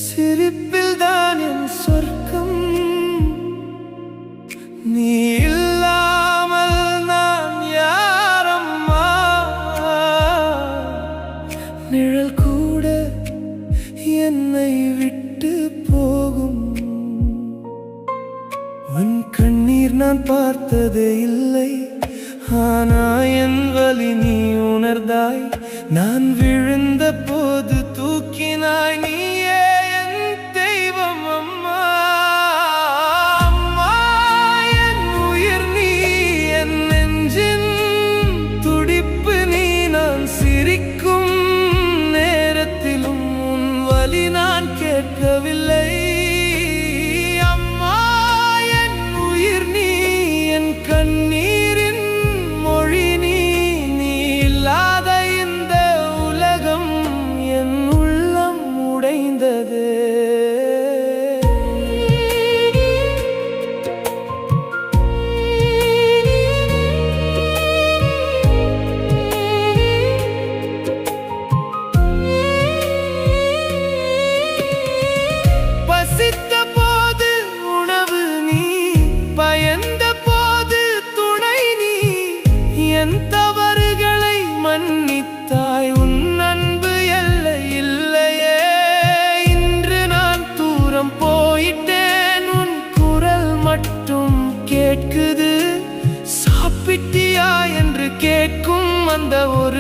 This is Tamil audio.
சிரிப்பில் தான் என் சொர்க்கம். நீ இல்லாமல் நான் யாரம்மா? நிழல் கூட என்னை விட்டு போகும். உன் கண்ணீர் நான் பார்த்ததே இல்லை, ஆனா என் வலி நீ உணர்ந்தாய். நான் விழுந்த போது தூக்கினாய், நீயே என் தெய்வம் அம்மா. அம்மா என் உயிர் நீ, என் நெஞ்சின் துடிப்பு நீ. நான் சிரிக்கும் நேரத்திலும் உன் வலி நான் கேட்கவில்லை. அம்மா என் உயிர் நீ, என் கண்ணீரின் மொழி நீ. நீ இல்லாத இந்த உலகம் என் உள்ளம் உடைந்தது. பசித்த போது உணவு நீ, பயந்த போது துணை நீ. என் தவறுகளை மன்னித்தாய், உன் அன்பு எல்லை இல்லையே. இன்று நான் தூரம் போயிட்டேன், உன் குரல் மட்டும் கேட்குது. சாப்பிட்டியா என்று கேட்கும் அந்த ஒரு